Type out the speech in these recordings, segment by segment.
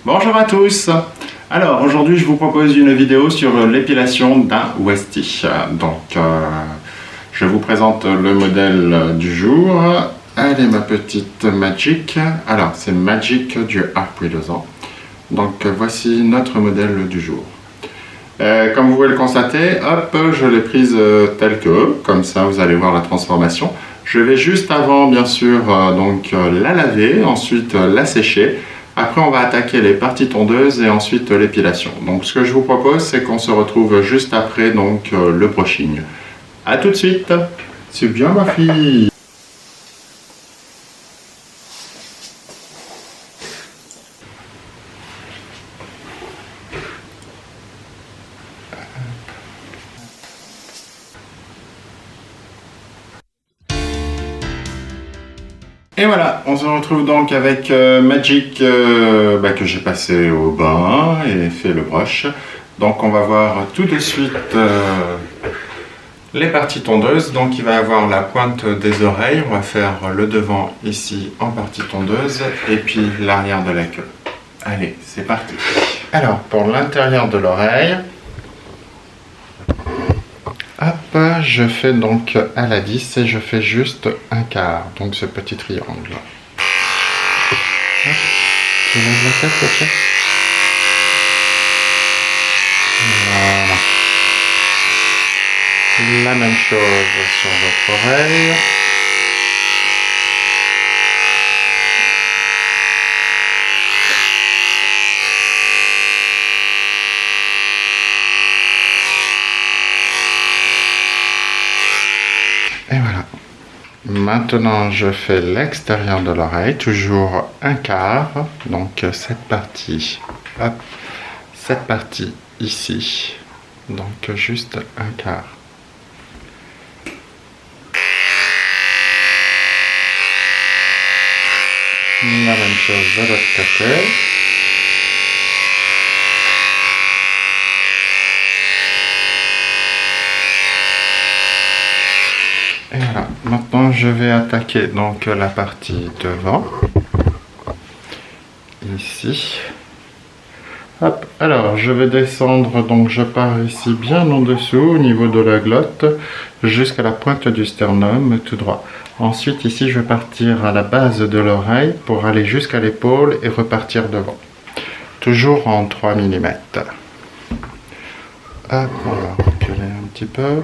Bonjour à tous. Alors aujourd'hui je vous propose une vidéo sur l'épilation d'un Westie. Je vous présente le modèle du jour. Elle est ma petite Magic. Alors c'est Magic du Harpy 2 ans. Donc voici notre modèle du jour. Comme vous pouvez le constater, hop, je l'ai prise telle que, comme ça vous allez voir la transformation. Je vais juste avant bien sûr la laver, ensuite la sécher. Après on va attaquer les parties tondeuses et ensuite l'épilation. Donc ce que je vous propose c'est qu'on se retrouve juste après le brushing. A tout de suite. C'est bien ma fille. Et voilà, on se retrouve donc avec Magic que j'ai passé au bain et fait le brush. Donc on va voir tout de suite les parties tondeuses. Donc il va y avoir la pointe des oreilles, on va faire le devant ici en partie tondeuse et puis l'arrière de la queue. Allez, c'est parti. Alors pour l'intérieur de l'oreille, hop, je fais donc à la 10 et je fais juste un quart, donc ce petit triangle. Hop, je lève la tête, ok. Voilà. La même chose sur l'autre oreille. Et voilà. Maintenant, je fais l'extérieur de l'oreille, toujours un quart. Donc cette partie, hop, cette partie ici. Donc juste un quart. La même chose de l'autre côté. Et voilà, maintenant je vais attaquer donc la partie devant, ici. Hop, alors je vais descendre, donc je pars ici bien en dessous au niveau de la glotte, jusqu'à la pointe du sternum, tout droit. Ensuite ici je vais partir à la base de l'oreille pour aller jusqu'à l'épaule et repartir devant. Toujours en 3 mm. Hop, on va reculer un petit peu.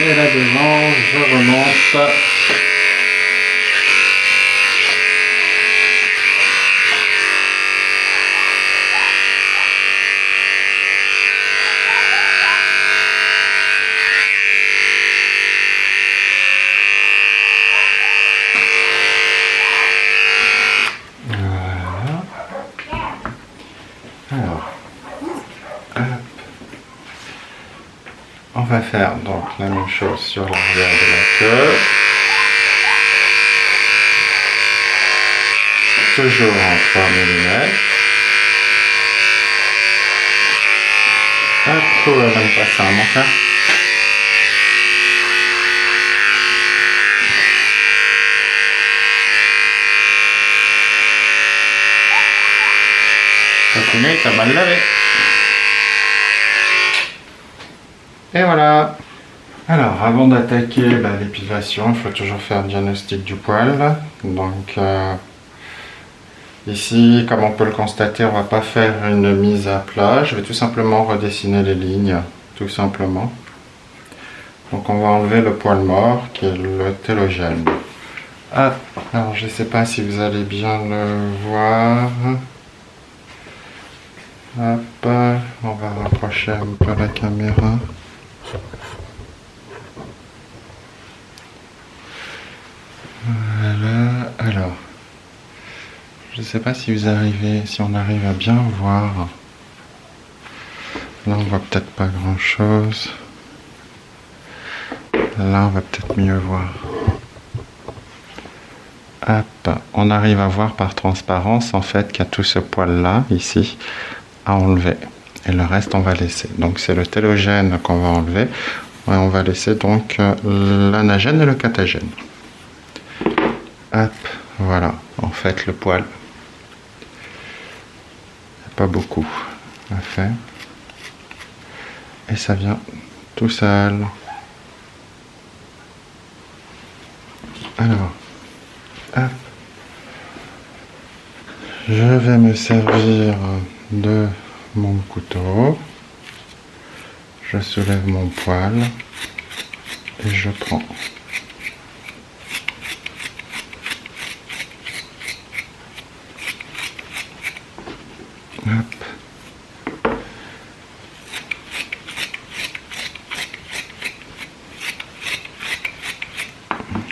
Et là devant, je remonte. Voilà. Alors, hop. On va faire donc la même chose sur l'arrière de la queue. Toujours en 3 mm. Hop, trouve même pas ça, mon frère. Continue, t'as mal lavé. Et voilà. Alors, avant d'attaquer l'épilation, il faut toujours faire un diagnostic du poil. Donc, ici, comme on peut le constater, on va pas faire une mise à plat. Je vais tout simplement redessiner les lignes, tout simplement. Donc, on va enlever le poil mort, qui est le télogène. Hop. Alors, je ne sais pas si vous allez bien le voir. Hop, on va rapprocher un peu la caméra. Voilà, alors, je ne sais pas si vous arrivez, si on arrive à bien voir. Là, on voit peut-être pas grand-chose. Là, on va peut-être mieux voir. Hop, on arrive à voir par transparence, en fait, qu'il y a tout ce poil-là, ici, à enlever. Et le reste, on va laisser. Donc, c'est le télogène qu'on va enlever. Et on va laisser donc l'anagène et le catagène. Hop, voilà, en fait, le poil. Pas beaucoup à faire. Et ça vient tout seul. Alors, hop. Je vais me servir de mon couteau. Je soulève mon poil et je prends. Hop.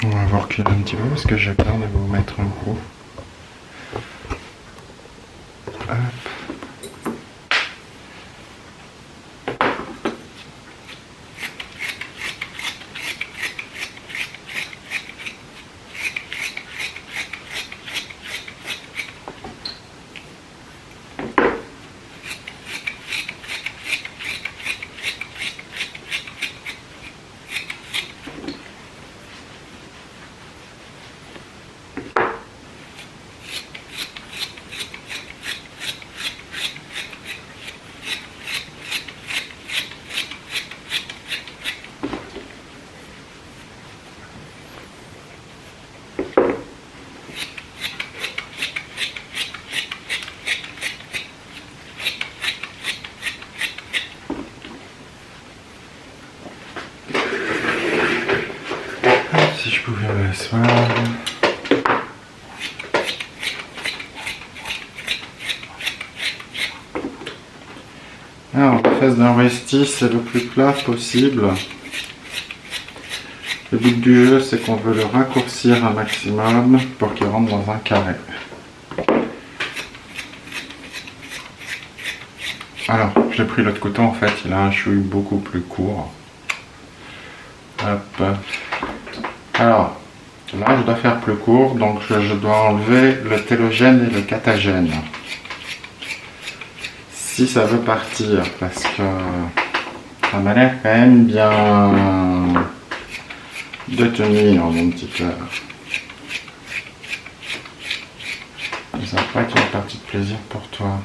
On va voir reculer un petit peu parce que j'ai peur de vous mettre un coup. Hop. Si je pouvais m'asseoir. Alors, la face d'un Westie, c'est le plus plat possible. Le but du jeu, c'est qu'on veut le raccourcir un maximum pour qu'il rentre dans un carré. Alors, j'ai pris l'autre couteau, en fait, il a un chouï beaucoup plus court. Hop. Alors, là, je dois faire plus court, donc je dois enlever le télogène et le catagène. Si ça veut partir, parce que ça m'a l'air quand même bien de tenir, mon petit cœur. Ça va pas être une partie de plaisir pour toi.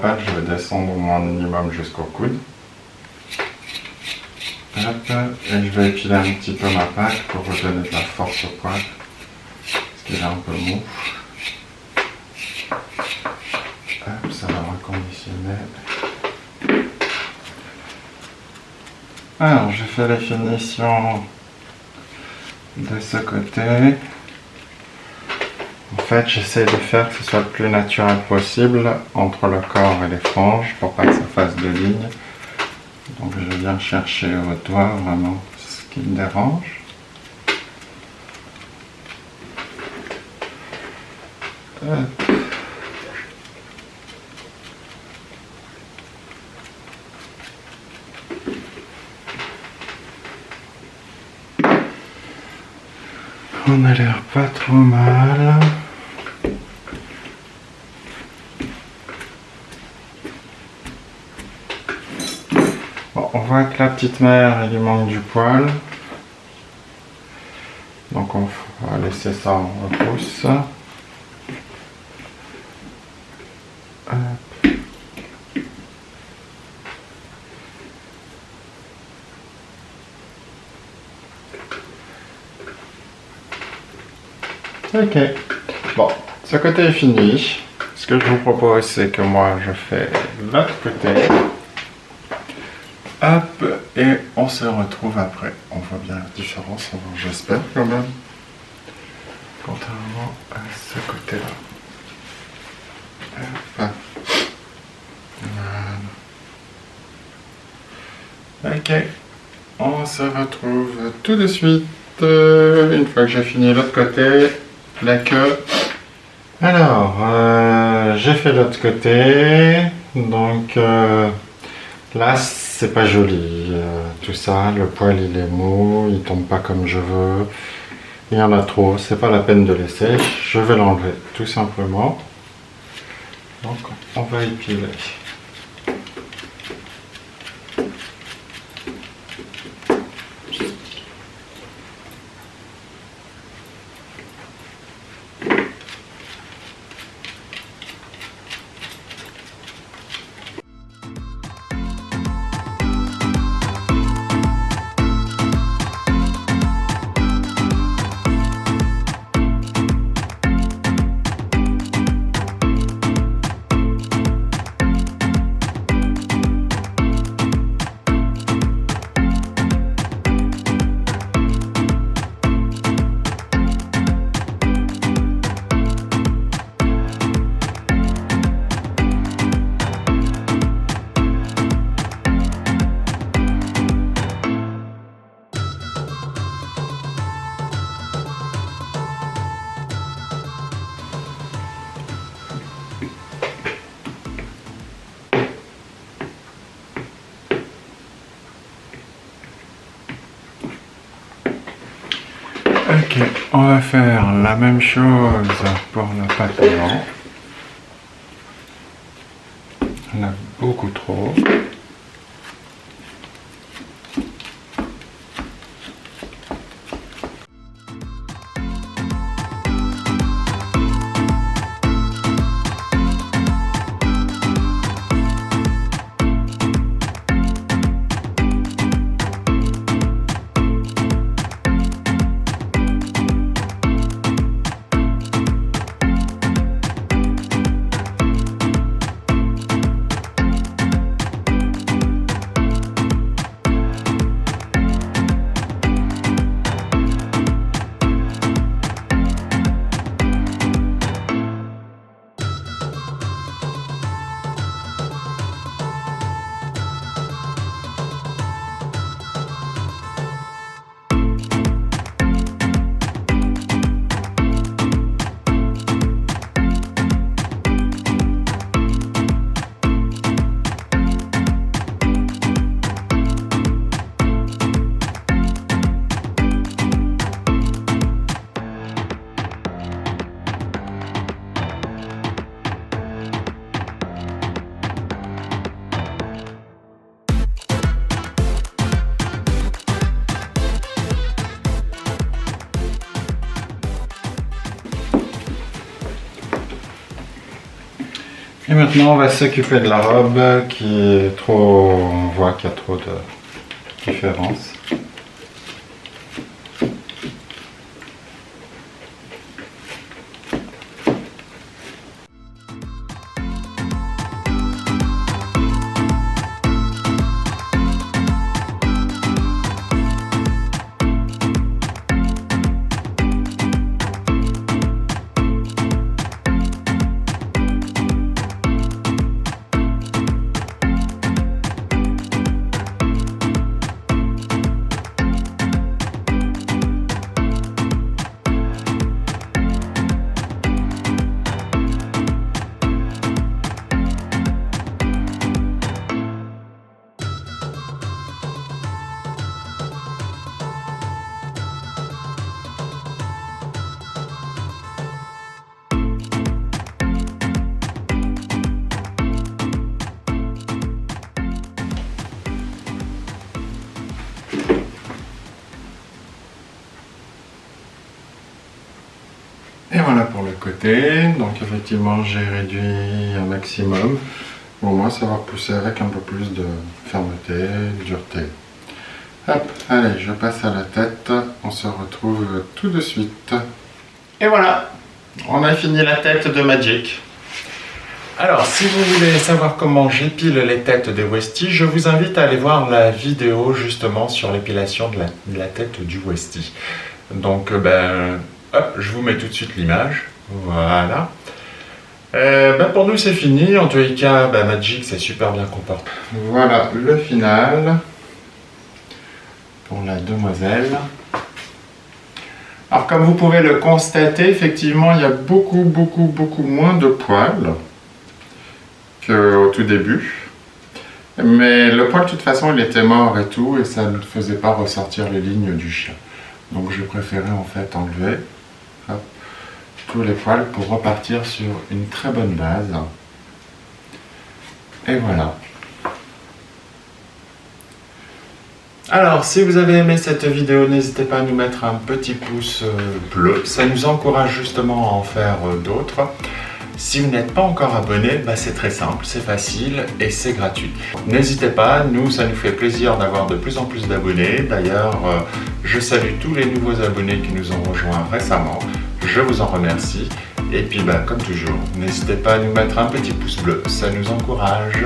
pâte, je vais descendre au moins minimum jusqu'au coude. Hop, et je vais épiler un petit peu ma pâte pour redonner de la force au poil, parce qu'il est un peu mou. Hop, ça va reconditionner. Alors, j'ai fait les finitions de ce côté. En fait, j'essaie de faire que ce soit le plus naturel possible entre le corps et les franges pour pas que ça fasse de lignes. Donc je viens chercher au doigt vraiment ce qui me dérange. Hop. On a l'air pas trop mal. Bon, on voit que la petite mère, il lui manque du poil. Donc on va laisser ça en repousse. Hop. Ok, bon, ce côté est fini. Ce que je vous propose, c'est que moi je fais l'autre côté. Hop, et on se retrouve après. On voit bien la différence, j'espère quand même. Contrairement à ce côté-là. Hop. Voilà. Ok, on se retrouve tout de suite. Une fois que j'ai fini l'autre côté. La queue. Alors, j'ai fait l'autre côté, donc là c'est pas joli, tout ça, le poil il est mou, il tombe pas comme je veux, il y en a trop, c'est pas la peine de laisser, je vais l'enlever tout simplement. Donc on va épiler. Ok, on va faire la même chose pour la pâte avant. On a beaucoup trop. Et maintenant on va s'occuper de la robe qui est trop... On voit qu'il y a trop de différences. Et voilà pour le côté, donc effectivement j'ai réduit un maximum pour moi savoir pousser avec un peu plus de fermeté, de dureté. Hop, allez, je passe à la tête, on se retrouve tout de suite. Et voilà, on a fini la tête de Magic. Alors, si vous voulez savoir comment j'épile les têtes des Westie, je vous invite à aller voir la vidéo justement sur l'épilation de la tête du Westie. Donc, hop, je vous mets tout de suite l'image. Voilà. Pour nous, c'est fini. En tous les cas, Magic s'est super bien comporté. Voilà le final pour la demoiselle. Alors, comme vous pouvez le constater, effectivement, il y a beaucoup moins de poils qu'au tout début. Mais le poil, de toute façon, il était mort et tout, et ça ne faisait pas ressortir les lignes du chien. Donc, j'ai préféré en fait enlever tous les poils pour repartir sur une très bonne base. Et voilà. Alors, si vous avez aimé cette vidéo, n'hésitez pas à nous mettre un petit pouce bleu. Ça nous encourage justement à en faire d'autres. Si vous n'êtes pas encore abonné, c'est très simple, c'est facile et c'est gratuit. N'hésitez pas, nous, ça nous fait plaisir d'avoir de plus en plus d'abonnés. D'ailleurs, je salue tous les nouveaux abonnés qui nous ont rejoints récemment. Je vous en remercie. Et puis, comme toujours, n'hésitez pas à nous mettre un petit pouce bleu, ça nous encourage.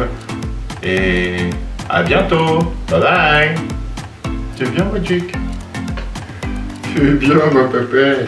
Et à bientôt. Bye bye. Tu es bien, Magic? Tu es bien, ma pépère.